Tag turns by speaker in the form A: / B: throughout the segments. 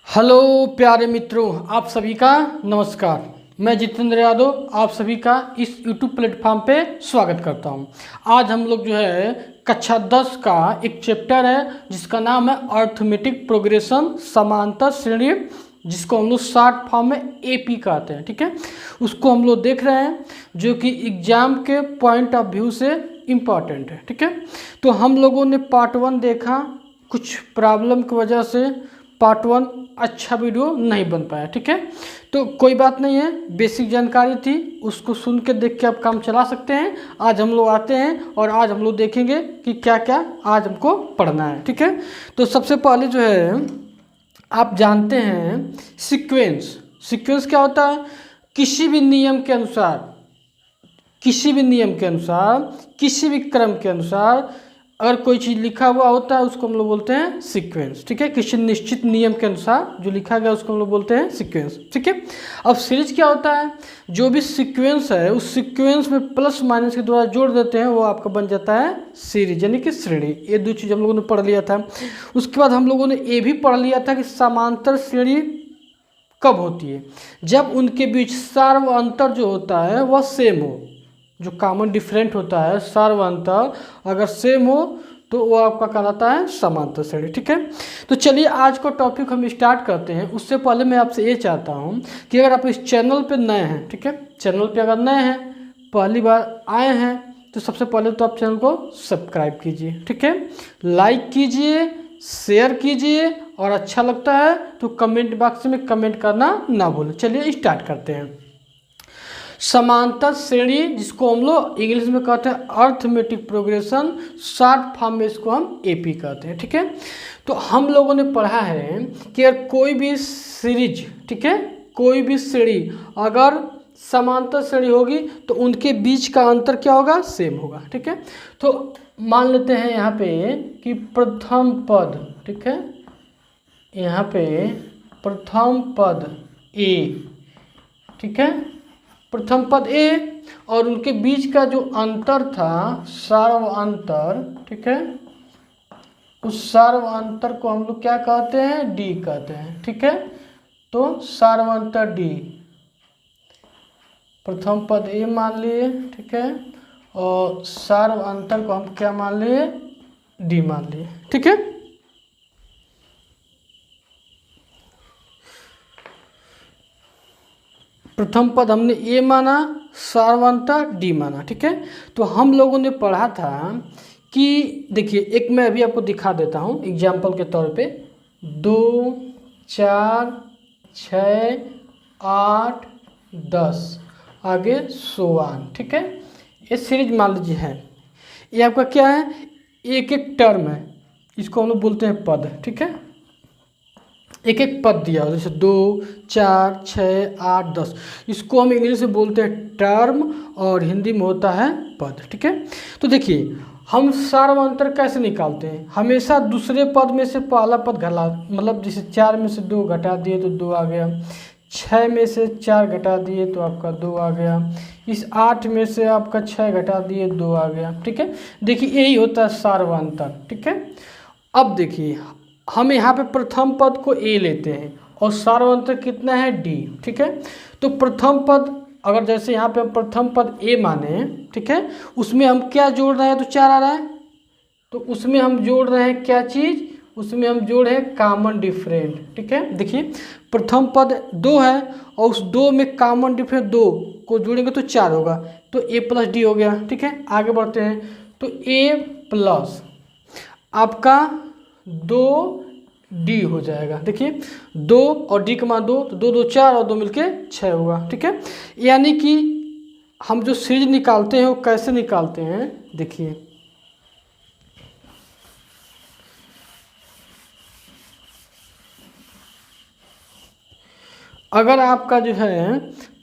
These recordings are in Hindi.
A: हेलो प्यारे मित्रों, आप सभी का नमस्कार। मैं जितेंद्र यादव आप सभी का इस यूट्यूब प्लेटफॉर्म पे स्वागत करता हूं। आज हम लोग जो है कक्षा 10 का एक चैप्टर है जिसका नाम है अर्थमेटिक प्रोग्रेशन समांतर श्रेणी, जिसको हम लोग शॉर्ट फॉर्म में एपी कहते हैं। ठीक है, उसको हम लोग देख रहे हैं जो कि एग्जाम के पॉइंट ऑफ व्यू से इम्पॉर्टेंट है। ठीक है, तो हम लोगों ने पार्ट 1 देखा, कुछ प्रॉब्लम की वजह से पार्ट 1 अच्छा वीडियो नहीं बन पाया। ठीक है, तो कोई बात नहीं है, बेसिक जानकारी थी, उसको सुन के देख के आप काम चला सकते हैं। आज हम लोग आते हैं और आज हम लोग देखेंगे कि क्या क्या आज हमको पढ़ना है। ठीक है, तो सबसे पहले जो है आप जानते हैं सीक्वेंस। सीक्वेंस क्या होता है? किसी भी नियम के अनुसार, किसी भी नियम के अनुसार, किसी भी क्रम के अनुसार अगर कोई चीज़ लिखा हुआ होता है उसको हम लोग बोलते हैं सीक्वेंस। ठीक है, किसी निश्चित नियम के अनुसार जो लिखा गया उसको हम लोग बोलते हैं सीक्वेंस। ठीक है, अब सीरीज क्या होता है? जो भी सीक्वेंस है उस सीक्वेंस में प्लस माइनस के द्वारा जोड़ देते हैं, वो आपका बन जाता है सीरीज यानी कि श्रेणी। ये दो चीज़ हम लोगों ने पढ़ लिया था। उसके बाद हम लोगों ने ये भी पढ़ लिया था कि समांतर श्रेणी कब होती है? जब उनके बीच सार्व अंतर जो होता है वह सेम हो, जो कॉमन डिफरेंट होता है सार्व अंतर अगर सेम हो तो वो आपका कहलाता है समांतर श्रेणी। ठीक है, तो चलिए आज का टॉपिक हम स्टार्ट करते हैं। उससे पहले मैं आपसे ये चाहता हूँ कि अगर आप इस चैनल पे नए हैं, ठीक है, चैनल पे अगर नए हैं, पहली बार आए हैं, तो सबसे पहले तो आप चैनल को सब्सक्राइब कीजिए। ठीक है, लाइक कीजिए, शेयर कीजिए और अच्छा लगता है तो कमेंट बॉक्स में कमेंट करना ना भूलें। चलिए स्टार्ट करते हैं। समांतर श्रेणी, जिसको हम लोग इंग्लिश में कहते हैं अर्थमेटिक प्रोग्रेशन, शॉर्ट फॉर्म में इसको हम एपी कहते हैं। ठीक है, तो हम लोगों ने पढ़ा है कि अगर कोई भी सीरीज, ठीक है, कोई भी श्रेणी अगर समांतर श्रेणी होगी तो उनके बीच का अंतर क्या होगा? सेम होगा। ठीक है, तो मान लेते हैं यहाँ पे कि प्रथम पद, ठीक है, यहाँ पे प्रथम पद ए, ठीक है, प्रथम पद ए और उनके बीच का जो अंतर था सार्व अंतर, ठीक है, उस सार्व अंतर को हम लोग क्या कहते हैं? डी कहते हैं। ठीक है, तो सार्व अंतर डी, प्रथम पद ए मान लिए, ठीक है, और सार्व अंतर को हम क्या मान लिए? डी मान लिए। ठीक है, प्रथम पद हमने ए माना, सार्वंतर डी माना। ठीक है, तो हम लोगों ने पढ़ा था कि देखिए, एक मैं अभी आपको दिखा देता हूँ एग्जाम्पल के तौर पे। 2 4 6 8 10 आगे 100। ठीक है, ये सीरीज मान लीजिए है, ये आपका क्या है? एक एक टर्म है, इसको हम लोग बोलते हैं पद। ठीक है, एक एक पद दिया हो, जैसे 2 4 6 8 10, इसको हम इंग्लिश में बोलते हैं टर्म और हिंदी में होता है पद। ठीक है, तो देखिए हम सार्व अंतर कैसे निकालते हैं? हमेशा दूसरे पद में से पहला पद घटा, मतलब जैसे 4 में से 2 घटा दिए तो 2 आ गया, 6 में से 4 घटा दिए तो आपका 2 आ गया, इस 8 में से आपका 6 घटा दिए 2 आ गया। ठीक है, देखिए यही होता है सार्व अंतर। ठीक है, अब देखिए हम यहाँ पे प्रथम पद को ए लेते हैं और सार्व अंतर कितना है? डी। ठीक है, तो प्रथम पद अगर जैसे यहाँ पे हम प्रथम पद ए माने, ठीक है, उसमें हम क्या जोड़ रहे हैं? तो 4 आ रहा है, तो उसमें हम जोड़ रहे हैं क्या चीज़? उसमें हम जोड़ रहे हैं कॉमन डिफरेंट। ठीक है, देखिए प्रथम पद 2 है और उस 2 में कॉमन डिफरेंट 2 को जोड़ेंगे तो 4 होगा, तो ए प्लस डी हो गया। ठीक है, आगे बढ़ते हैं, तो ए प्लस आपका 2 डी हो जाएगा। देखिए 2 और डी का मान 2, तो 2 2 4 और 2 मिलके 6 होगा। ठीक है, यानी कि हम जो सीरीज निकालते हैं वो कैसे निकालते हैं? देखिए अगर आपका जो है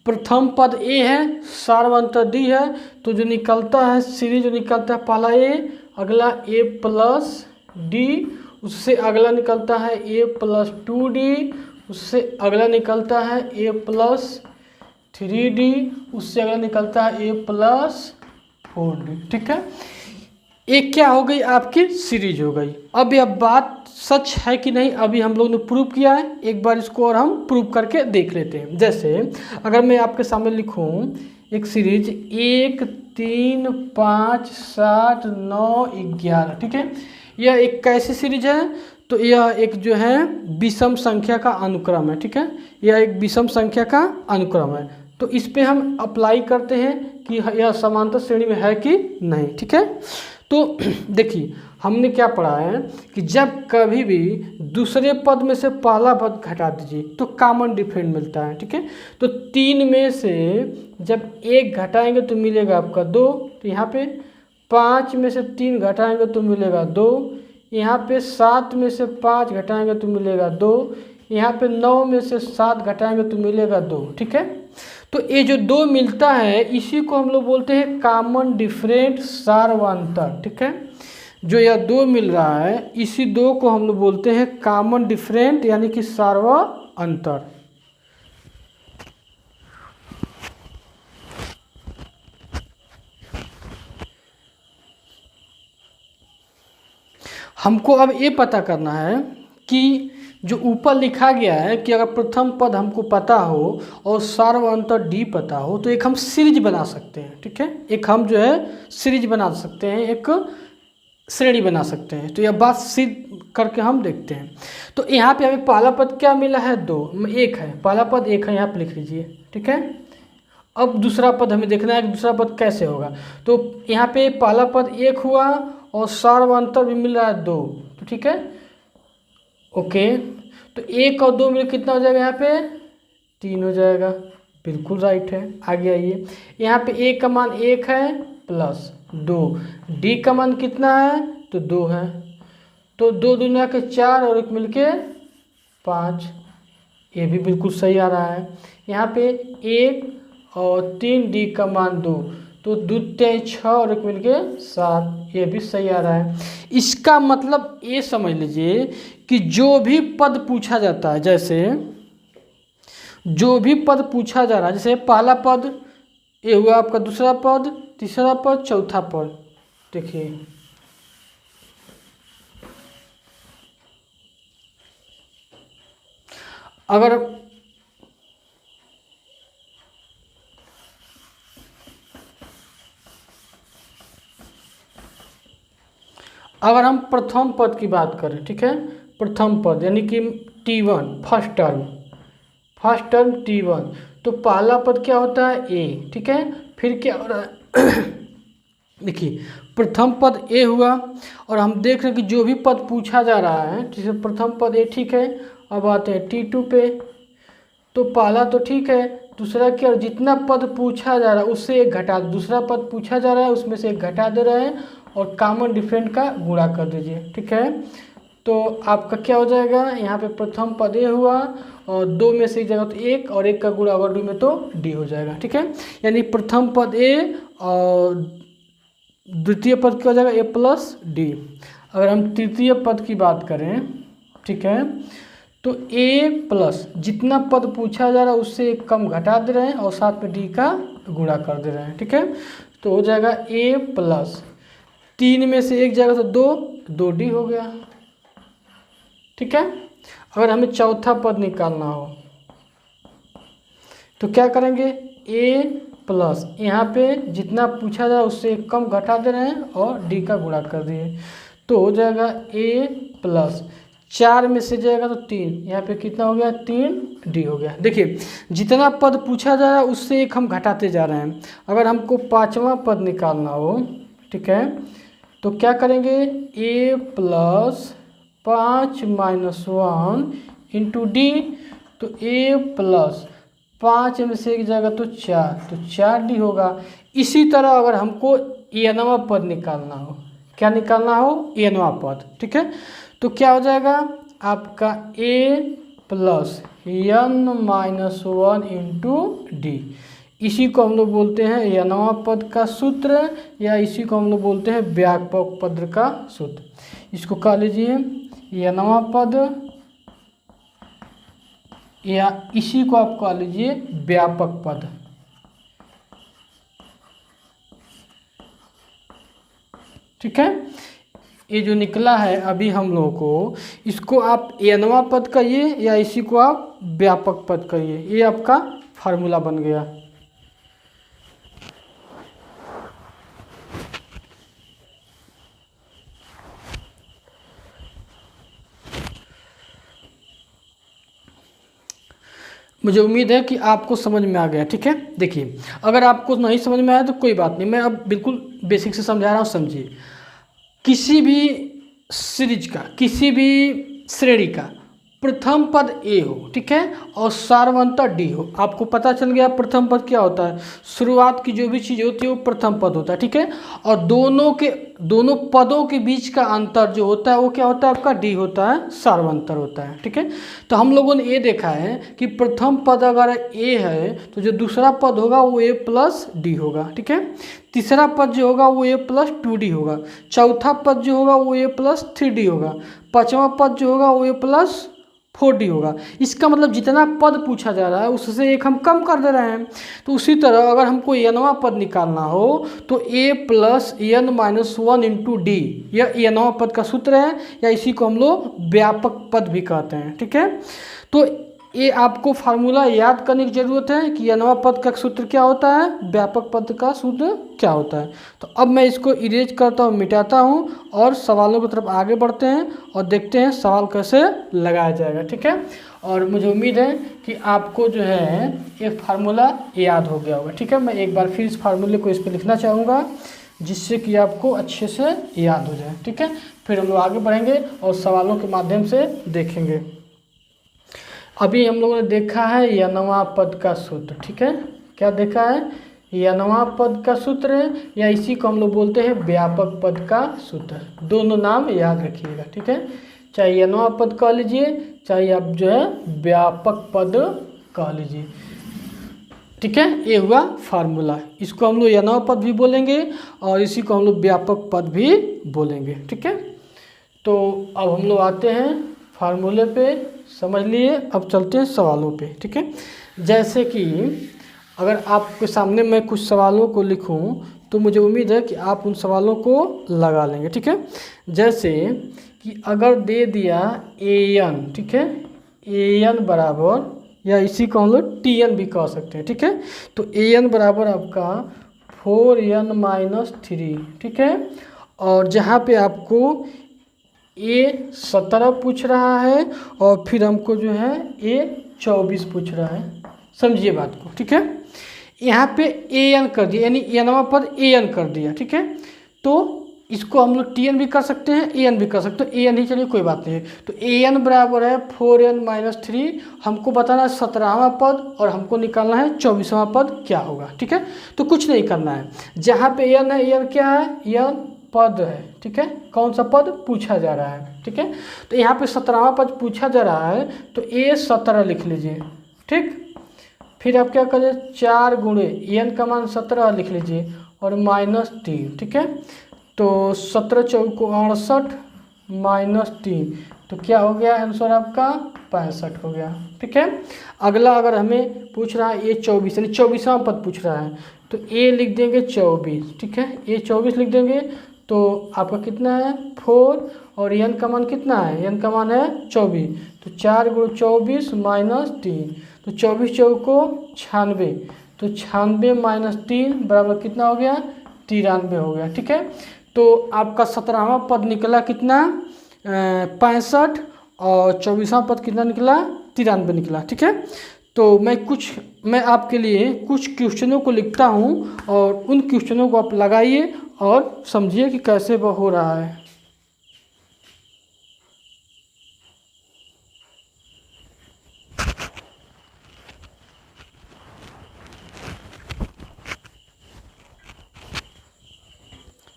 A: प्रथम पद ए है, सार्व अंतर डी है, तो जो निकलता है सीरीज, जो निकलता है पहला ए, अगला ए प्लस डी, उससे अगला निकलता है ए प्लस 2d, उससे अगला निकलता है ए प्लस 3d, उससे अगला निकलता है ए प्लस 4d। ठीक है, एक क्या हो गई, आपकी सीरीज हो गई। अब यह बात सच है कि नहीं, अभी हम लोग ने प्रूव किया है, एक बार इसको और हम प्रूव करके देख लेते हैं। जैसे अगर मैं आपके सामने लिखूं एक सीरीज 1 3 5 7 9 11, ठीक है, यह एक कैसी सीरीज है, तो यह एक जो है विषम संख्या का अनुक्रम है, ठीक है, यह एक विषम संख्या का अनुक्रम है। तो इस पे हम अप्लाई करते हैं कि यह समांतर श्रेणी में है कि नहीं, ठीक है। तो देखिए हमने क्या पढ़ा है कि जब कभी भी दूसरे पद में से पहला पद घटा दीजिए तो कॉमन डिफरेंट मिलता है, ठीक है। तो 3 में से जब 1 घटाएंगे तो मिलेगा आपका 2, तो यहाँ पे 5 में से 3 घटाएंगे तो मिलेगा 2, यहाँ पे 7 में से 5 घटाएंगे तो मिलेगा 2, यहाँ पे 9 में से 7 घटाएंगे तो मिलेगा 2, ठीक है। तो ये जो 2 मिलता है इसी को हम लोग बोलते हैं कॉमन डिफरेंट सार्वअंतर, ठीक है। जो यह 2 मिल रहा है इसी 2 को हम लोग बोलते हैं कॉमन डिफरेंट यानी कि सार्वअंतर। हमको अब ये पता करना है कि जो ऊपर लिखा गया है कि अगर प्रथम पद हमको पता हो और सार्वअंतर डी पता हो तो एक हम सीरीज बना सकते हैं, ठीक है, एक हम जो है सीरीज बना सकते हैं, एक श्रेणी बना सकते हैं। तो यह बात सिद्ध करके हम देखते हैं। तो यहाँ पे हमें पहला पद क्या मिला है, 2, 1 है, पहला पद 1 है, यहाँ पे लिख लीजिए, ठीक है। अब दूसरा पद हमें देखना है कि दूसरा पद कैसे होगा। तो यहाँ पे पहला पद 1 हुआ और सार्वअंतर भी मिल रहा है 2, तो ठीक है, ओके। तो 1 और 2 मिल कितना हो जाएगा, यहाँ पे 3 हो जाएगा, बिल्कुल राइट है। आगे आइए, यहाँ पे ए का मान 1 है प्लस 2, डी का मान कितना है, तो 2 है, तो 2 दूना के 4 और 1 मिल के 5, ये भी बिल्कुल सही आ रहा है। यहाँ पे 1 और 3, डी का मान 2, तो 2 3 6 और 1 मिल के 7, ये भी सही आ रहा है। इसका मतलब ये समझ लीजिए कि जो भी पद पूछा जाता है, जैसे जो भी पद पूछा जा रहा है, जैसे पहला पद ये हुआ आपका, दूसरा पद, तीसरा पद, चौथा पद, देखिए अगर हम प्रथम पद की बात करें, ठीक है, प्रथम पद यानी कि T1 फर्स्ट टर्म T1, तो पहला पद क्या होता है, ए, ठीक है। फिर क्या हो रहा है देखिए प्रथम पद ए हुआ और हम देख रहे हैं कि जो भी पद पूछा जा रहा है, जैसे प्रथम पद ए, ठीक है। अब आते हैं T2 पे, तो पहला तो ठीक है, दूसरा क्या, जितना पद पूछा जा रहा है उससे एक घटा, दूसरा पद पूछा जा रहा है उसमें से एक घटा दे रहे हैं और कॉमन डिफरेंट का गुणा कर दीजिए, ठीक है। तो आपका क्या हो जाएगा, यहाँ पे प्रथम पद ए हुआ और 2 में से एक जगह तो 1 और 1 का गुणा अगर 2 में तो डी हो जाएगा, ठीक है। यानी प्रथम पद ए और द्वितीय पद क्या हो जाएगा, ए प्लस डी। अगर हम तृतीय पद की बात करें, ठीक है, तो ए प्लस जितना पद पूछा जा रहा है उससे एक कम घटा दे रहे हैं और साथ में डी का गुणा कर दे रहे हैं, ठीक है। तो हो जाएगा ए प्लस 3 में से एक जगह तो 2 डी हो गया, ठीक है। अगर हमें चौथा पद निकालना हो तो क्या करेंगे, ए प्लस यहाँ पे जितना पूछा जाए उससे एक कम घटा दे रहे हैं और डी का गुणा कर दिए, तो हो जाएगा ए प्लस 4 में से जाएगा तो 3, यहाँ पे कितना हो गया, 3 डी हो गया। देखिए जितना पद पूछा जा रहा है उससे एक हम घटाते जा रहे हैं। अगर हमको 5वां पद निकालना हो, ठीक है, तो क्या करेंगे, ए प्लस 5 माइनस 1 इंटू डी, तो ए प्लस 5 में से एक जाएगा तो 4, तो 4 डी होगा। इसी तरह अगर हमको एनवां पद निकालना हो, क्या निकालना हो, एनवां पद, ठीक है, तो क्या हो जाएगा आपका a plus n minus 1 into d. इसी को हम लोग बोलते हैं एनवां पद का सूत्र, या इसी को हम लोग बोलते हैं व्यापक पद का सूत्र। इसको कह लीजिए एनवां पद, या इसी को आप कह लीजिए व्यापक पद, ठीक है। ये जो निकला है अभी हम लोगों को, इसको आप एनवा पद कहिए या इसी को आप व्यापक पद कहिए, ये आपका फार्मूला बन गया। मुझे उम्मीद है कि आपको समझ में आ गया, ठीक है। देखिए, अगर आपको नहीं समझ में आया तो कोई बात नहीं, मैं अब बिल्कुल बेसिक से समझा रहा हूँ, समझिए। किसी भी सीरीज का, किसी भी श्रेणी का प्रथम पद ए हो, ठीक है, और सारवंता डी हो, आपको पता चल गया प्रथम पद क्या होता है। शुरुआत की जो भी चीज़ होती है वो प्रथम पद होता है, ठीक है। और दोनों पदों के बीच का अंतर जो होता है वो क्या होता है, आपका डी होता है, सारवंतर होता है, ठीक है। तो हम लोगों ने ये देखा है कि प्रथम पद अगर ए है तो जो दूसरा पद होगा वो ए प्लस डी होगा, ठीक है। तीसरा पद जो होगा वो ए प्लस 2D होगा। चौथा पद जो होगा वो ए प्लस 3D होगा। पांचवा पद जो होगा वो ए प्लस 4D होगा। इसका मतलब जितना पद पूछा जा रहा है उससे एक हम कम कर दे रहे हैं। तो उसी तरह अगर हमको एनवा पद निकालना हो तो a plus n minus 1 into d, यह एनवा पद का सूत्र है, या इसी को हम लोग व्यापक पद भी कहते हैं, ठीक है। तो ये आपको फार्मूला याद करने की ज़रूरत है कि एनवा पद का सूत्र क्या होता है, व्यापक पद का सूत्र क्या होता है। तो अब मैं इसको इरेज करता हूँ, मिटाता हूँ और सवालों की तरफ आगे बढ़ते हैं और देखते हैं सवाल कैसे लगाया जाएगा, ठीक है। और मुझे उम्मीद है कि आपको जो है एक फार्मूला याद हो गया होगा, ठीक है। मैं एक बार फिर इस फार्मूले को इस पर लिखना चाहूँगा जिससे कि आपको अच्छे से याद हो जाए, ठीक है। फिर हम लोग आगे बढ़ेंगे और सवालों के माध्यम से देखेंगे। अभी हम लोगों ने देखा है एनवा पद का सूत्र, ठीक है। क्या देखा है, एनवा पद का सूत्र, या इसी को हम लोग बोलते हैं व्यापक पद का सूत्र। दोनों नाम याद रखिएगा, ठीक है। चाहे एनवा पद कह लीजिए, चाहे आप जो है व्यापक पद कह लीजिए, ठीक है। ये हुआ फार्मूला। इसको हम लोग एनवा पद भी बोलेंगे और इसी को हम लोग व्यापक पद भी बोलेंगे, ठीक है। तो अब हम लोग आते हैं फार्मूले पे, समझ लिए। अब चलते हैं सवालों पे, ठीक है। जैसे कि अगर आपके सामने मैं कुछ सवालों को लिखूं तो मुझे उम्मीद है कि आप उन सवालों को लगा लेंगे, ठीक है। जैसे कि अगर दे दिया ए एन, ठीक है, ए एन बराबर, या इसी को हम लोग टी एन भी कह सकते हैं, ठीक है। तो ए एन बराबर आपका 4n-3, ठीक है। और जहाँ पे आपको ए 17 पूछ रहा है और फिर हमको जो है ए 24 पूछ रहा है, समझिए बात को, ठीक है। यहाँ पे ए एन कर दिया, यानी एनवा पद ए एन कर दिया, ठीक है। तो इसको हम लोग टी एन भी कर सकते हैं, ए एन भी कर सकते हैं। ए एन ही चलिए, कोई बात नहीं है। तो ए एन बराबर है 4n-3, हमको बताना है 17वां पद और हमको निकालना है 24वां पद क्या होगा, ठीक है। तो कुछ नहीं करना है, जहाँ पे एन है, एन क्या है, एन पद है, ठीक है। कौन सा पद पूछा जा रहा है, ठीक है। तो यहाँ पे 17वां पद पूछा जा रहा है तो ए 17 लिख लीजिए, ठीक। फिर आप क्या करिए, 4 गुणे एन का मान 17 लिख लीजिए और -3, ठीक है। तो 17 चौको 68 -3, तो क्या हो गया आंसर आपका 65 हो गया, ठीक है। अगला अगर हमें पूछ रहा है ए 24, यानी 24वां पद पूछ रहा है, तो ए लिख देंगे 24, ठीक है। ए 24 लिख देंगे तो आपका कितना है 4, और एन का मान कितना है, एन का मान है 24, तो 4 गुणे 24 -3, तो 24 चौको 96, तो 96 -3 बराबर कितना हो गया, 93 हो गया, ठीक है। तो आपका 17वां पद निकला कितना 65 और 24वां पद कितना निकला 93 निकला, ठीक है। तो मैं आपके लिए कुछ क्वेश्चनों को लिखता हूँ और उन क्वेश्चनों को आप लगाइए और समझिए कि कैसे वह हो रहा है।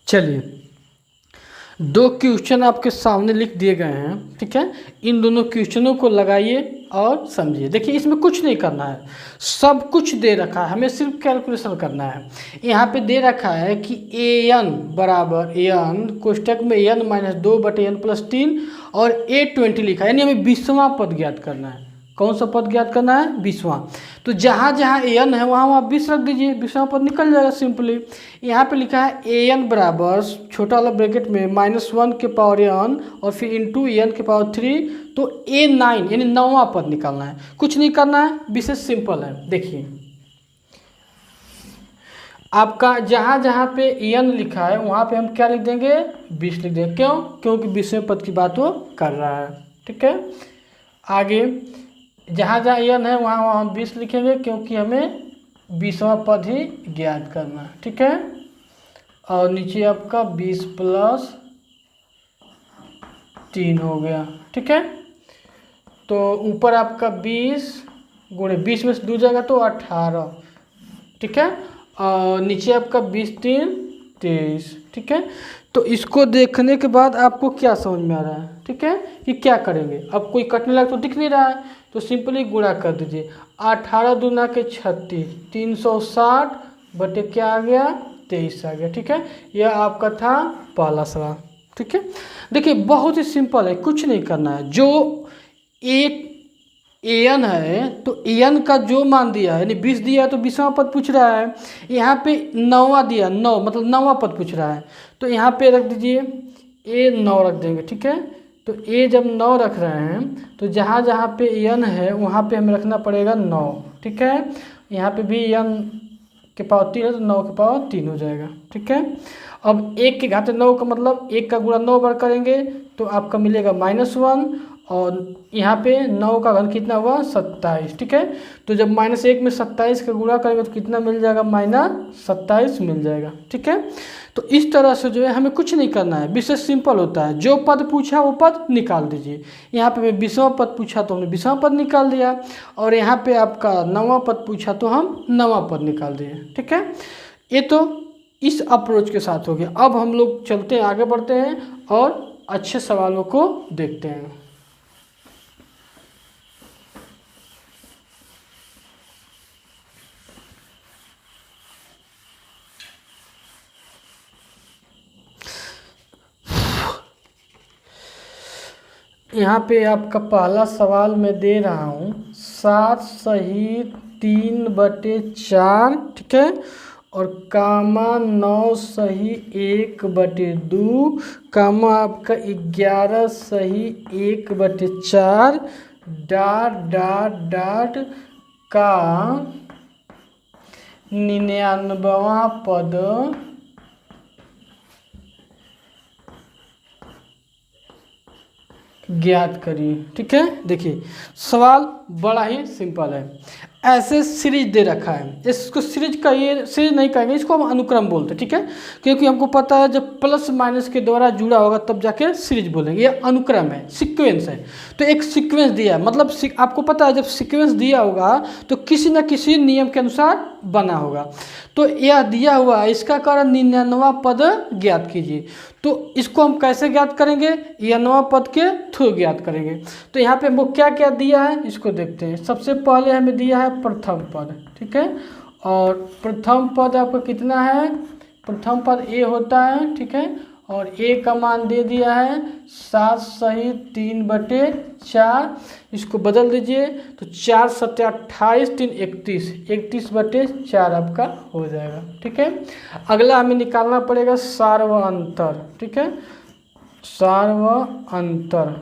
A: चलिए, 2 क्वेश्चन आपके सामने लिख दिए गए हैं, ठीक है। इन दोनों क्वेश्चनों को लगाइए और समझिए। देखिए, इसमें कुछ नहीं करना है, सब कुछ दे रखा है, हमें सिर्फ कैलकुलेशन करना है। यहाँ पे दे रखा है कि ए एन बराबर एन कोष्टक में n -2/n + 3 और A20 लिखा है, यानी हमें 20वां पद ज्ञात करना है। कौन सा पद ज्ञात करना है? 20वां। तो जहाँ जहाँ an है वहाँ वहाँ 20 रख दीजिए, 20वां पद निकल जाएगा सिंपली। यहाँ पे लिखा है an बराबर छोटा वाला ब्रैकेट में -1 के पावर n और फिर इंटू n के पावर 3, तो a9 यानी 9वां पद निकालना है। कुछ नहीं करना है, विशेष सिंपल है। देखिए आपका जहाँ जहाँ पे n लिखा है वहाँ पे हम क्या लिख देंगे? 20 लिख देंगे। क्यों? क्योंकि 20वें पद की बात वो कर रहा है। ठीक है, आगे जहाँ जहाँ n है वहाँ वहाँ हम 20 लिखेंगे, क्योंकि हमें 20वां पद ही ज्ञात करना है। ठीक है, और नीचे आपका 20 + 3 हो गया। ठीक है, तो ऊपर आपका 20 गुणे 20 में से 2 जाएगा तो 18। ठीक है, और नीचे आपका 20 × 3 = 23। ठीक है, तो इसको देखने के बाद आपको क्या समझ में आ रहा है? ठीक है, कि क्या करेंगे? अब कोई कटने लगा तो दिख नहीं रहा है, तो सिंपली गुणा कर दीजिए। 18 दूना के 36, 360 बटे क्या आ गया? 23 आ गया। ठीक है, यह आपका था पहला सवाल। ठीक है, देखिए बहुत ही सिंपल है, कुछ नहीं करना है। जो an है तो an का जो मान दिया है, यानी 20 दिया है तो 20वां पद पूछ रहा है। यहाँ पे 9वां दिया, 9 मतलब 9वां पद पूछ रहा है, तो यहाँ पे रख दीजिए a9 रख देंगे। ठीक है, तो a जब 9 रख रहे हैं तो जहाँ जहाँ पे n है वहाँ पे हमें रखना पड़ेगा 9। ठीक है, यहाँ पे भी n के पावर 3 है तो 9 के पावर 3 हो जाएगा। ठीक है, अब 1 के घाते 9 का मतलब 1 का गुणा 9 बार करेंगे तो आपका मिलेगा -1, और यहाँ पे 9 का घन कितना हुआ? 27। ठीक है, तो जब -1 में 27 का गुणा करेंगे तो कितना मिल जाएगा? -27 मिल जाएगा। ठीक है, तो इस तरह से जो है हमें कुछ नहीं करना है, विशेष सिंपल होता है। जो पद पूछा वो पद निकाल दीजिए। यहाँ पे मैं 20वां पद पूछा तो हमने 20वां पद निकाल दिया, और यहाँ पे आपका 9वां पद पूछा तो हम 9वां पद निकाल दिए। ठीक है, ये तो इस अप्रोच के साथ हो गया। अब हम लोग चलते हैं, आगे बढ़ते हैं और अच्छे सवालों को देखते हैं। यहाँ पे आपका पहला सवाल मैं दे रहा हूँ 7 सही 3/4। ठीक है, और कामा 9 सही 1/2, कामा आपका 11 सही 1/4, डॉट डॉट डॉट का 99वां पद ज्ञात करिए। ठीक है, देखिए सवाल बड़ा ही सिंपल है। ऐसे सीरीज दे रखा है, इसको सीरीज का ये सीरीज नहीं कहेंगे, इसको हम अनुक्रम बोलते हैं। ठीक है, क्योंकि हमको पता है जब प्लस माइनस के द्वारा जुड़ा होगा तब जाके सीरीज बोलेंगे। ये अनुक्रम है, सीक्वेंस है। तो एक सीक्वेंस दिया है, मतलब आपको पता है जब सीक्वेंस दिया होगा तो किसी न किसी नियम के अनुसार बना होगा। तो यह दिया हुआ है, इसका कारण 99वां पद ज्ञात कीजिए। तो इसको हम कैसे ज्ञात करेंगे? 99वां पद के थ्रू ज्ञात करेंगे। तो यहाँ पे हमको क्या क्या दिया है इसको देखते हैं। सबसे पहले हमें दिया है प्रथम पद। ठीक है, और प्रथम पद आपका कितना है? प्रथम पद a होता है। ठीक है, और a का मान दे दिया है 7 सही 3/4। इसको बदल दीजिए तो 4 × 7 = 28, 3 = 31, 31/4 आपका हो जाएगा। ठीक है, अगला हमें निकालना पड़ेगा सार्व अंतर। ठीक है, सार्व अंतर,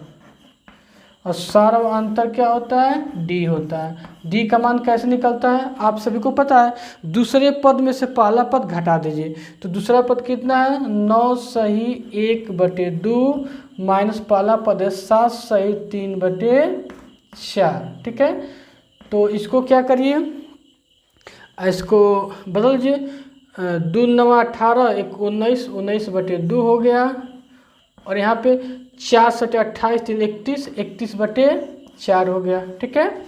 A: और सार्व अंतर क्या होता है? d होता है। d का मान कैसे निकलता है आप सभी को पता है। दूसरे पद में से पहला पद घटा दीजिए, तो दूसरा पद कितना है? 9 सही 1/2 माइनस पहला पद है 7 सही 3/4। ठीक है, तो इसको क्या करिए, इसको बदल दीजिए। 2 × 9 = 18, 1 × 19, 19/2 हो गया। और यहाँ पे 4 × 7 = 28, 3 = 31, 31/4 हो गया। ठीक है,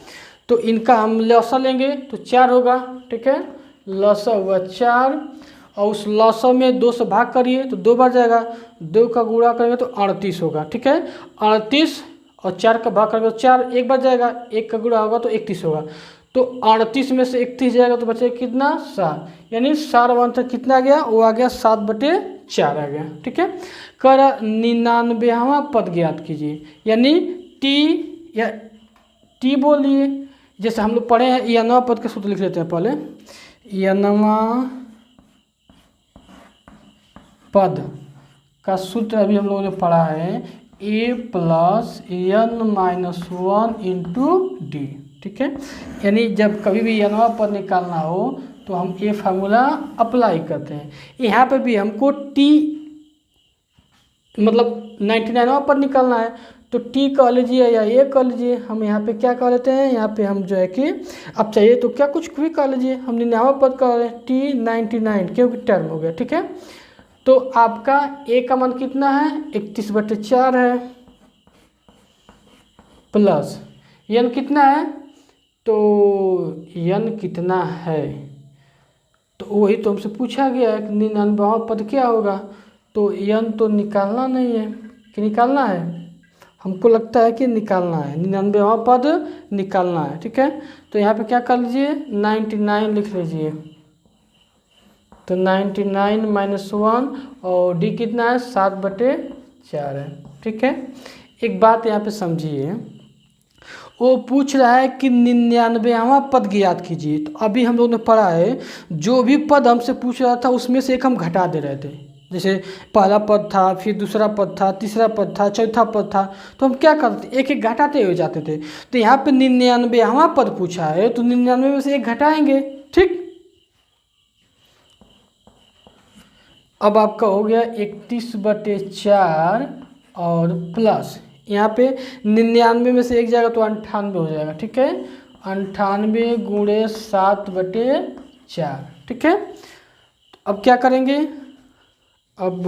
A: तो इनका हम लसा लेंगे तो 4 होगा। ठीक है, लसा हुआ 4, और उस लसा में 2 से भाग करिए तो 2 बार जाएगा, 2 का गुणा करेंगे तो 38 होगा। ठीक है, 38 और 4 का भाग करेंगे तो 4 एक बार जाएगा, 1 का गुणा होगा तो 31 होगा। तो 38 में से 31 जाएगा तो बचेगा कितना? 7, यानी सार्व अंतर कितना आ गया? वो आ गया 7/4 आ गया। ठीक है, कर 99वां पद ज्ञात कीजिए, यानी t या टी बोलिए। जैसे हम लोग पढ़े हैं यनवा पद का सूत्र लिख लेते हैं पहले। यनवा पद का सूत्र अभी हम लोगों ने पढ़ा है a plus n minus one into d. ठीक है, यानी जब कभी भी यनवा पद निकालना हो तो हम ये फार्मूला अप्लाई करते हैं। यहाँ पे भी हमको टी मतलब 99वां पद निकालना है तो टी कह लीजिए या ये कह लीजिए। हम यहाँ पे क्या कह लेते हैं, यहाँ पे हम जो है कि अब चाहिए तो क्या कुछ भी कह लीजिए। हम 99वां पद कह रहे हैं टी 99 क्योंकि टर्म हो गया। ठीक है, तो आपका ए का मान कितना है 31/4 है, प्लस यन कितना है, तो यन कितना है तो वही तो हमसे पूछा गया है कि 99वां पद क्या होगा। तो यन तो निकालना नहीं है कि निकालना है, हमको लगता है कि निकालना है, 99वां पद निकालना है। ठीक है, तो यहाँ पे क्या कर लीजिए 99 लिख लीजिए। तो 99 माइनस 1 और डी कितना है 7/4 है। ठीक है, एक बात यहाँ पे समझिए, वो पूछ रहा है कि 99वां पद ज्ञात कीजिए। तो अभी हम लोगों ने पढ़ा है जो भी पद हमसे पूछ रहा था उसमें से एक हम घटा दे रहे थे। जैसे पहला पद था, फिर दूसरा पद था, तीसरा पद था, चौथा पद था, तो हम क्या करते एक एक घटाते हुए जाते थे। तो यहाँ पे 99वां पद पूछा है तो 99 में से एक घटाएंगे। ठीक, अब आपका हो गया 31/4 और प्लस यहाँ पे 99 में से एक जाएगा तो 98 हो जाएगा। ठीक है, 98 गुणे 7/4। ठीक है, अब क्या करेंगे, अब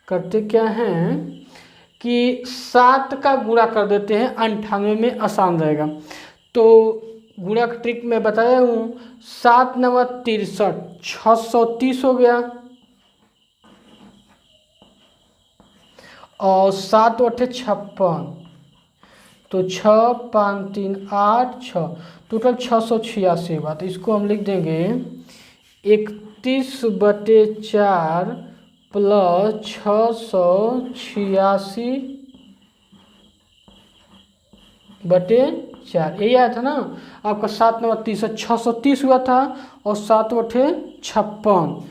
A: करते क्या हैं कि 7 का गुणा कर देते हैं 98 में, आसान रहेगा। तो गुणा का ट्रिक मैं बताया हूँ, 7 9 63 630 हो गया और 7 8 56 तो 6 5 3 8 6 टोटल 686 हुआ। तो इसको हम लिख देंगे 31/4 प्लस 686/4 यही आया था ना आपका। 7 9 30 630 हुआ था और 7 8 56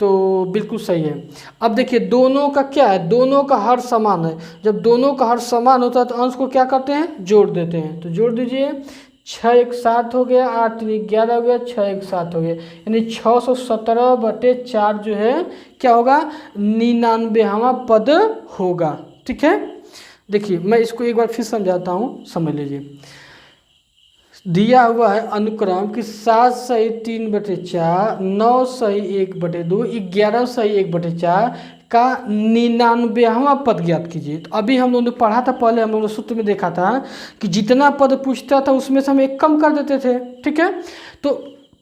A: तो बिल्कुल सही है। अब देखिए दोनों का क्या है, दोनों का हर समान है। जब दोनों का हर समान होता है तो अंश को क्या करते हैं जोड़ देते हैं। तो जोड़ दीजिए 6 1 7 हो गया, 8 3 11 हो गया, 6 1 7 हो गया, यानी 617/4 जो है क्या होगा 99वां पद होगा। ठीक है, देखिए मैं इसको एक बार फिर समझाता हूँ, समझ लीजिए। दिया हुआ है अनुक्रम कि 7 सही 3/4, 9 सही 1/2, 11 सही 1/4 का 99वां पद ज्ञात कीजिए। तो अभी हम लोगों ने पढ़ा था, पहले हम लोगों ने सूत्र में देखा था कि जितना पद पूछता था उसमें से हम एक कम कर देते थे। ठीक है, तो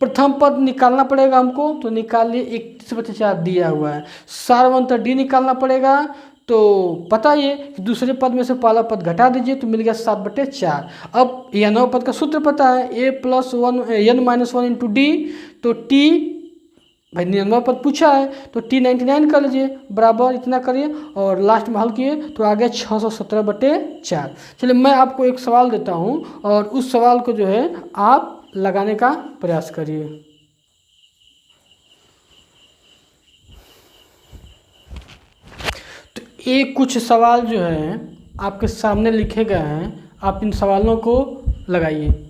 A: प्रथम पद निकालना पड़ेगा हमको, तो निकाल लिए 31/4 दिया हुआ है। सारवंतर डी निकालना पड़ेगा, तो पता ये कि दूसरे पद में से पहला पद घटा दीजिए तो मिल गया 7/4। अब यह 9 पद का सूत्र पता है a + 1 n - 1 इंटू डी। तो टी भाई 99वां पद पूछा है तो टी 99 कर लीजिए, बराबर इतना करिए और लास्ट में हल किए तो आ गया 617/4। चलिए मैं आपको एक सवाल देता हूँ और उस सवाल को जो है आप लगाने का प्रयास करिए। ये कुछ सवाल जो है आपके सामने लिखे गए हैं, आप इन सवालों को लगाइए।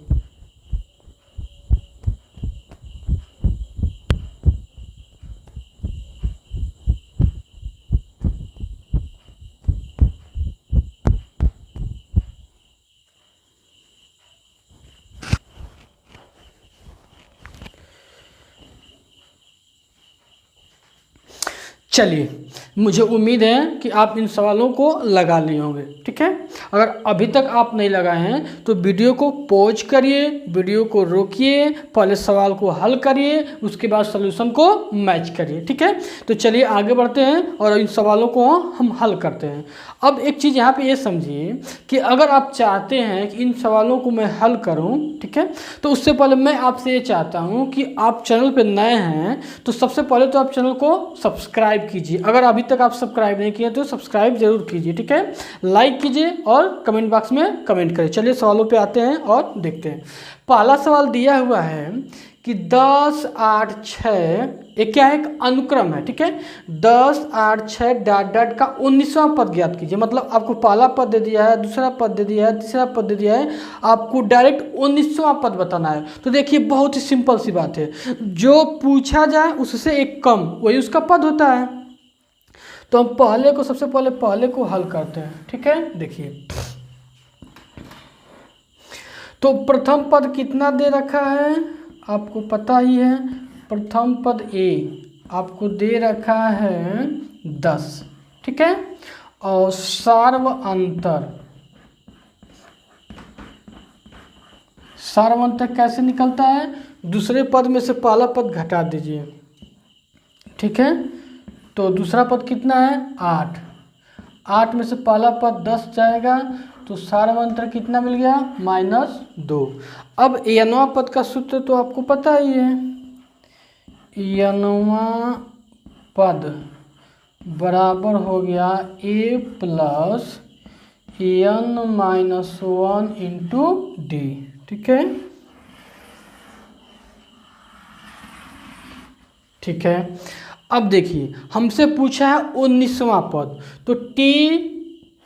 A: चलिए मुझे उम्मीद है कि आप इन सवालों को लगा लिए होंगे। ठीक है, अगर अभी तक आप नहीं लगाए हैं तो वीडियो को पॉज करिए, वीडियो को रोकिए, पहले सवाल को हल करिए, उसके बाद सलूशन को मैच करिए। ठीक है, तो चलिए आगे बढ़ते हैं और इन सवालों को हम हल करते हैं। अब एक चीज़ यहाँ पे ये समझिए कि अगर आप चाहते हैं कि इन सवालों को मैं हल करूँ, ठीक है, तो उससे पहले मैं आपसे ये चाहता हूँ कि आप चैनल पर नए हैं तो सबसे पहले तो आप चैनल को सब्सक्राइब सब्सक्राइब कीजिए। अगर अभी तक आप सब्सक्राइब नहीं किए तो सब्सक्राइब जरूर कीजिए, ठीक है। लाइक कीजिए और कमेंट बॉक्स में कमेंट करें। चलिए सवालों पे आते हैं और देखते हैं। पहला सवाल दिया हुआ है कि 10, 8, 6 ये क्या है, एक अनुक्रम है, ठीक है। 10, 8, 6 डॉट डॉट का 19वां पद ज्ञात कीजिए। मतलब आपको पहला पद दे दिया है, दूसरा पद दे दिया है, तीसरा पद दे दिया है, आपको डायरेक्ट 19वां पद बताना है। तो देखिए बहुत ही सिंपल सी बात है, जो पूछा जाए उससे एक कम वही उसका पद होता है। तो हम पहले को सबसे पहले को हल करते हैं, ठीक है। देखिए तो प्रथम पद कितना दे रखा है आपको पता ही है। प्रथम पद ए आपको दे रखा है 10, ठीक है। और सार्व अंतर कैसे निकलता है, दूसरे पद में से पहला पद घटा दीजिए, ठीक है। तो दूसरा पद कितना है 8, 8 में से पहला पद 10 जाएगा, तो सार्वंतर कितना मिल गया -2। अब यनवा पद का सूत्र तो आपको पता ही है, यनवा पद बराबर हो गया a plus n-1 into d, ठीक है। ठीक है, अब देखिए हमसे पूछा है 19वां पद, तो टी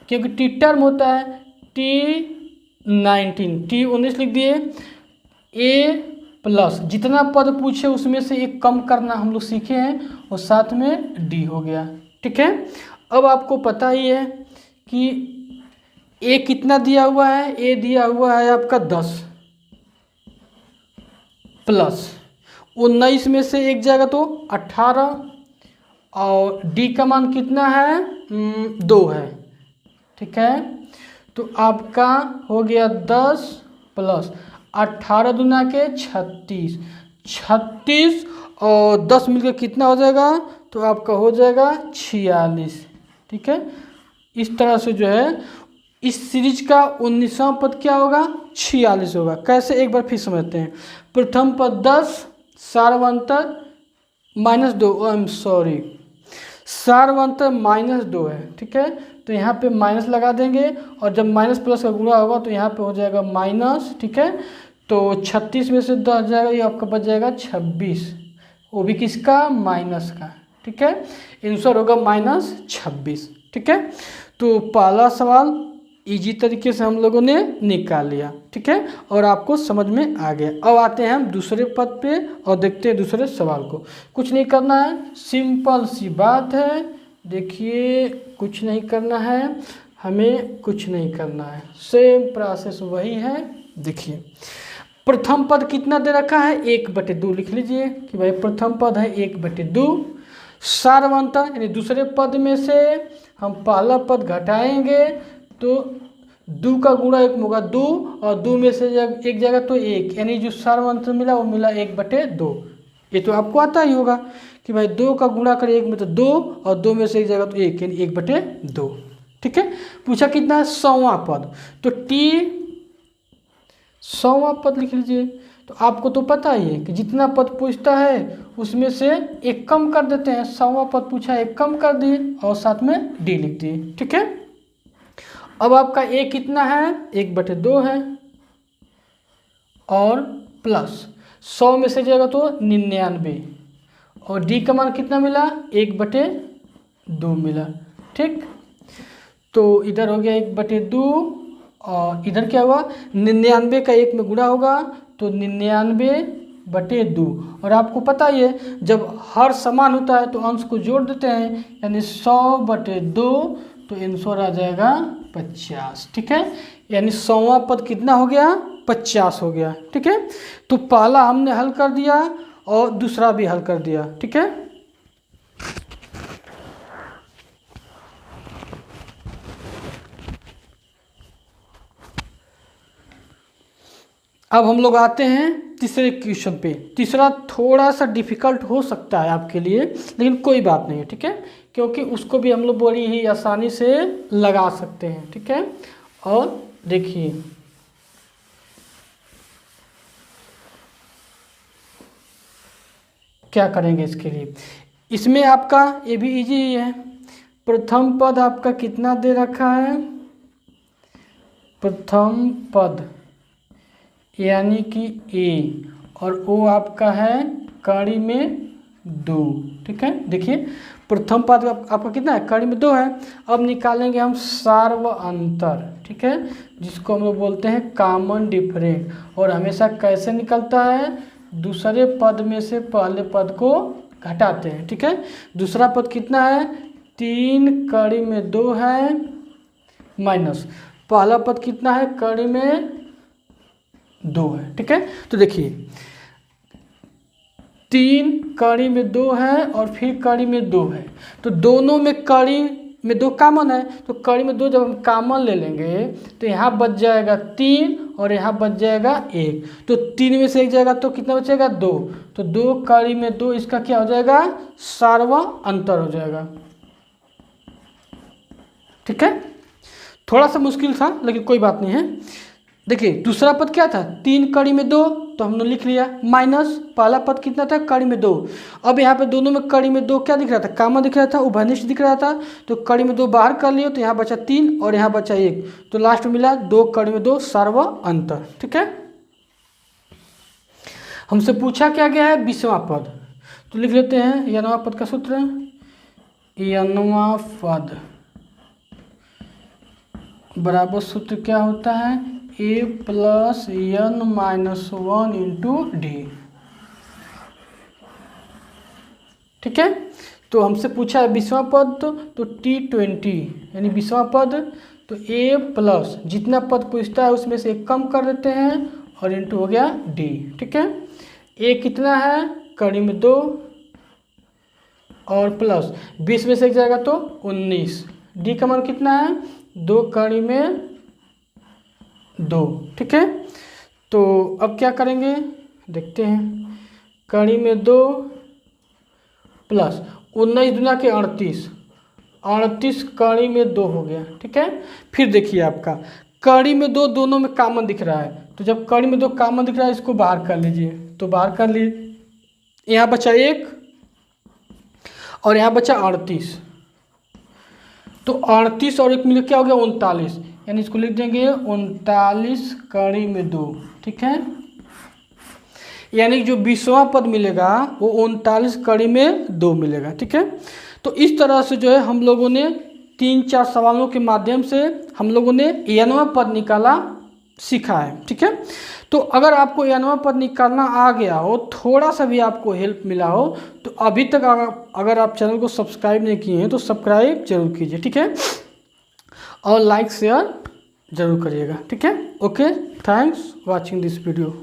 A: क्योंकि टी टर्म होता है, T19 T19 लिख दिए, ए प्लस जितना पद पूछे उसमें से एक कम करना हम लोग सीखे हैं, और साथ में डी हो गया, ठीक है। अब आपको पता ही है कि ए कितना दिया हुआ है, ए दिया हुआ है आपका 10 प्लस 19 में से एक जाएगा तो 18, और डी का मान कितना है 2 है, ठीक है। तो आपका हो गया 10 प्लस 18 दूना के 36, 36 और 10 मिलकर कितना हो जाएगा, तो आपका हो जाएगा 46, ठीक है। इस तरह से जो है इस सीरीज का 19वां पद क्या होगा 46 होगा। कैसे एक बार फिर समझते हैं। प्रथम पद 10, सार्वंतर -2, आई एम सॉरी, सार्वंतर -2 है, ठीक है। तो यहाँ पे माइनस लगा देंगे, और जब माइनस प्लस का गुणा होगा तो यहाँ पे हो जाएगा माइनस, ठीक है। तो 36 में से 10 जाएगा, ये आपका बच जाएगा 26, वो भी किसका माइनस का, ठीक है। आंसर होगा -26, ठीक है। तो पहला सवाल इजी तरीके से हम लोगों ने निकाल लिया, ठीक है, और आपको समझ में आ गया। अब आते हैं हम दूसरे पद पे और देखते हैं दूसरे सवाल को। कुछ नहीं करना है, सिंपल सी बात है। देखिए कुछ नहीं करना है, हमें कुछ नहीं करना है, सेम प्रोसेस वही है। देखिए प्रथम पद कितना दे रखा है 1/2 लिख लीजिए कि भाई प्रथम पद है 1/2। सार्वंतर यानी दूसरे पद में से हम पहला पद घटाएंगे तो 2 का गुणा 1 होगा 2, और 2 में से जब एक जाएगा तो 1, यानी जो सार्वंतर मिला वो मिला 1/2। ये तो आपको आता ही होगा कि भाई 2 का गुणा करें 1 में तो 2, और 2 में से एक जाएगा तो 1, यानी 1/2, ठीक है। पूछा कितना है 100वां पद, तो टी 100वां पद लिख लीजिए। तो आपको तो पता ही है कि जितना पद पूछता है उसमें से एक कम कर देते हैं। 100वां पद पूछा एक कम कर दिए और साथ में डी लिख दिए, ठीक है। अब आपका ए कितना है 1/2 है, और प्लस 100 में से जाएगा तो 99, और डी का मान कितना मिला 1/2 मिला, ठीक। तो इधर हो गया 1/2, और इधर क्या हुआ 99 का 1 में गुणा होगा तो 99/2। और आपको पता ही है जब हर समान होता है तो अंश को जोड़ देते हैं, यानी 100/2, तो आंसर आ जाएगा 50, ठीक है। यानी 100वां पद कितना हो गया 50 हो गया, ठीक है। तो पहला हमने हल कर दिया और दूसरा भी हल कर दिया, ठीक है। अब हम लोग आते हैं तीसरे क्वेश्चन पे। तीसरा थोड़ा सा डिफिकल्ट हो सकता है आपके लिए, लेकिन कोई बात नहीं है, ठीक है, क्योंकि उसको भी हम लोग बड़ी ही आसानी से लगा सकते हैं, ठीक है। और देखिए क्या करेंगे इसके लिए। इसमें आपका ये भी इजी ही है। प्रथम पद आपका कितना दे रखा है, प्रथम पद यानी कि ए, और वो आपका है कड़ी में 2। ठीक है, देखिए प्रथम पद आपका कितना है, कड़ी में 2 है। अब निकालेंगे हम सार्व अंतर। ठीक है, जिसको हम लोग बोलते हैं कॉमन डिफरेंट, और हमेशा कैसे निकलता है, दूसरे पद में से पहले पद को घटाते हैं। ठीक है, दूसरा पद कितना है, 3 कड़ी में 2 है माइनस पहला पद कितना है, कड़ी में 2 है। ठीक है, तो देखिए 3 कड़ी में 2 है और फिर कड़ी में 2 है, तो दोनों में कड़ी में 2 कॉमन है, तो कड़ी में 2 जब हम कॉमन ले लेंगे तो यहाँ बच जाएगा 3 और यहाँ बच जाएगा 1, तो 3 में से 1 जाएगा तो कितना बचेगा 2, तो 2 कड़ी में 2 इसका क्या हो जाएगा, सार्व अंतर हो जाएगा। ठीक है, थोड़ा सा मुश्किल था लेकिन कोई बात नहीं है। देखिए दूसरा पद क्या था, 3 कड़ी में 2, तो हमने लिख लिया, माइनस पहला पद कितना था, कड़ी में 2। अब यहाँ पे दोनों में कड़ी में 2 क्या दिख रहा था, कॉमन दिख रहा था, उभयनिष्ठ दिख रहा था, तो कड़ी में 2 बाहर कर लिए, तो यहाँ बचा 3 और यहाँ बचा 1, तो लास्ट में मिला 2 कड़ी में 2 सार्व अंतर। ठीक है, हमसे पूछा क्या गया है, 20वां पद, तो लिख लेते हैं यनवा पद का सूत्र, यनवा पद बराबर सूत्र क्या होता है, a plus n minus 1 into d. ठीक है, तो हमसे पूछा है 20वां पद, तो T20 यानी 20वां पद, तो a प्लस जितना पद पूछता है उसमें से 1 कम कर देते हैं और इंटू हो गया d। ठीक है, a कितना है, कड़ी में 2 और प्लस 20 में से 1 जाएगा तो 19, d का मान कितना है, 2 कड़ी में 2। ठीक है, तो अब क्या करेंगे देखते हैं, कड़ी में 2 प्लस 19 दुना के 38, 38 कड़ी में 2 हो गया। ठीक है, फिर देखिए आपका कड़ी में 2 दोनों में कॉमन दिख रहा है, तो जब कड़ी में 2 कॉमन दिख रहा है इसको बाहर कर लीजिए, तो बाहर कर लीजिए, यहाँ बचा 1 और यहाँ बचा 38, तो 38 और 1 मिलकर क्या हो गया 39, यानी इसको लिख देंगे 39 कड़ी में 2। ठीक है, यानी जो 20वां पद मिलेगा वो 39 कड़ी में 2 मिलेगा। ठीक है, तो इस तरह से जो है हम लोगों ने 3-4 सवालों के माध्यम से हम लोगों ने nवां पद निकाला सीखा है। ठीक है, तो अगर आपको nवां पद निकालना आ गया हो, थोड़ा सा भी आपको हेल्प मिला हो, तो अभी तक अगर आप चैनल को सब्सक्राइब नहीं किए हैं तो सब्सक्राइब जरूर कीजिए। ठीक है, और लाइक शेयर जरूर करिएगा। ठीक है, okay, thanks watching this video.